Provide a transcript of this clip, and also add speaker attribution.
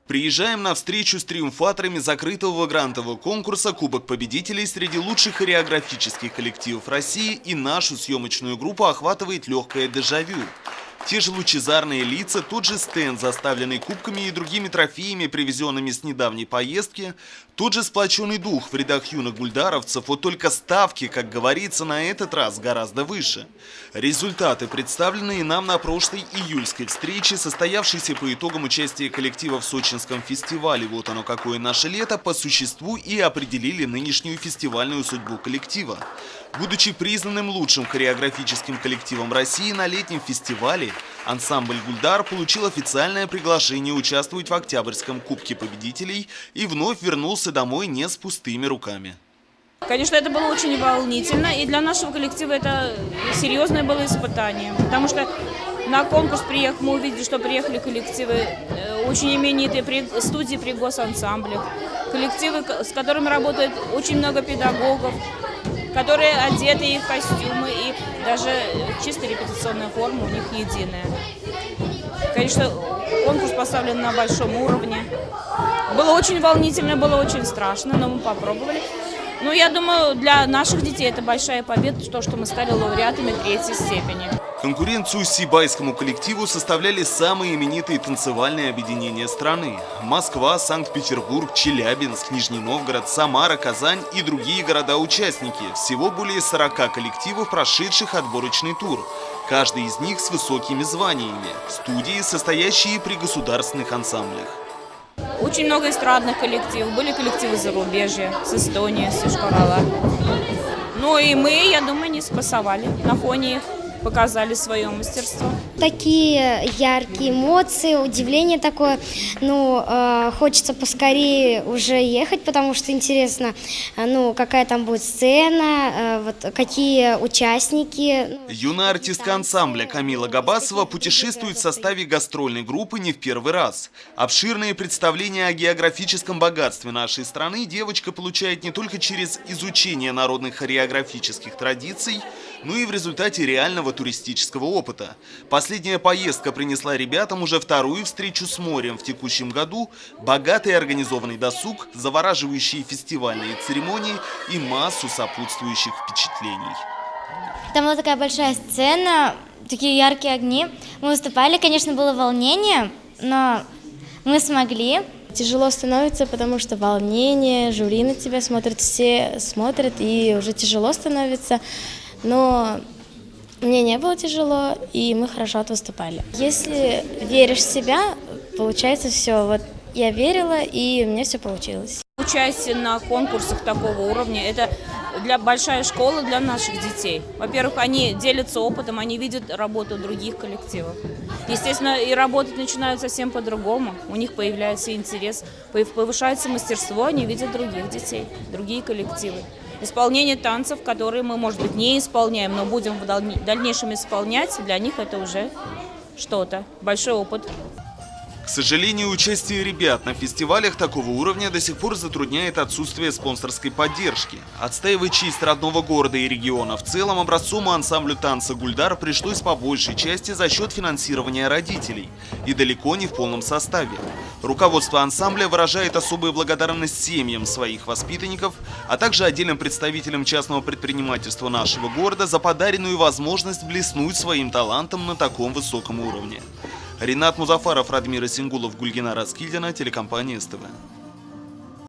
Speaker 1: Приезжаем на встречу с триумфаторами закрытого грантового конкурса «Кубок победителей» среди лучших хореографических коллективов России, и нашу съемочную группу охватывает легкое дежавю. Те же лучезарные лица, тот же стенд, заставленный кубками и другими трофеями, привезенными с недавней поездки, тот же сплоченный дух в рядах юных гульдаровцев, вот только ставки, как говорится, на этот раз гораздо выше. Результаты, представленные нам на прошлой июльской встрече, состоявшейся по итогам участия коллектива в сочинском фестивале «Вот оно какое наше лето», по существу и определили нынешнюю фестивальную судьбу коллектива. Будучи признанным лучшим хореографическим коллективом России на летнем фестивале, ансамбль «Гульдар» получил официальное приглашение участвовать в Октябрьском Кубке победителей и вновь вернулся домой не с пустыми руками.
Speaker 2: Конечно, это было очень волнительно, и для нашего коллектива это серьезное было испытание, потому что на конкурс мы увидели, что приехали коллективы очень именитые студии при госансамблях, коллективы, с которыми работает очень много педагогов, которые одеты и в костюмы, и даже чисто репетиционная форма у них единая. Конечно, конкурс поставлен на большом уровне. Было очень волнительно, было очень страшно, но мы попробовали. Ну, я думаю, для наших детей это большая победа, что мы стали лауреатами 3-й степени.
Speaker 1: Конкуренцию сибайскому коллективу составляли самые именитые танцевальные объединения страны. Москва, Санкт-Петербург, Челябинск, Нижний Новгород, Самара, Казань и другие города-участники. Всего более 40 коллективов, прошедших отборочный тур. Каждый из них с высокими званиями. Студии, состоящие при государственных ансамблях.
Speaker 2: Очень много эстрадных коллективов. Были коллективы зарубежья, с Эстонии, с Ишкарала. Ну и мы, я думаю, не спасовали на фоне их. Показали свое мастерство.
Speaker 3: Такие яркие эмоции, удивление такое. Хочется поскорее уже ехать, потому что интересно, какая там будет сцена, какие участники.
Speaker 1: Юная артистка ансамбля Камила Габасова путешествует в составе гастрольной группы не в первый раз. Обширные представления о географическом богатстве нашей страны девочка получает не только через изучение народных хореографических традиций, но и в результате реального туристического опыта. Последняя поездка принесла ребятам уже вторую встречу с морем в текущем году, богатый организованный досуг, завораживающие фестивальные церемонии и массу сопутствующих впечатлений.
Speaker 4: Там была такая большая сцена, такие яркие огни. Мы выступали, конечно, было волнение, но мы смогли.
Speaker 5: Тяжело становится, потому что волнение, жюри на тебя смотрят, все смотрят, и уже тяжело становится. Но мне не было тяжело, и мы хорошо выступали. Если веришь в себя, получается все. Вот я верила, и у меня все получилось.
Speaker 2: Участие на конкурсах такого уровня – это большая школа для наших детей. Во-первых, они делятся опытом, они видят работу других коллективов. Естественно, и работать начинают совсем по-другому. У них появляется интерес, повышается мастерство, они видят других детей, другие коллективы. Исполнение танцев, которые мы, может быть, не исполняем, но будем в дальнейшем исполнять, для них это уже что-то, большой опыт.
Speaker 1: К сожалению, участие ребят на фестивалях такого уровня до сих пор затрудняет отсутствие спонсорской поддержки. Отстаивать честь родного города и региона в целом образцовому ансамблю танца «Гульдар» пришлось по большей части за счет финансирования родителей. И далеко не в полном составе. Руководство ансамбля выражает особую благодарность семьям своих воспитанников, а также отдельным представителям частного предпринимательства нашего города за подаренную возможность блеснуть своим талантом на таком высоком уровне. Ринат Музафаров, Радмир Исенгулов, Гульгина Раскильдина, телекомпания СТВ.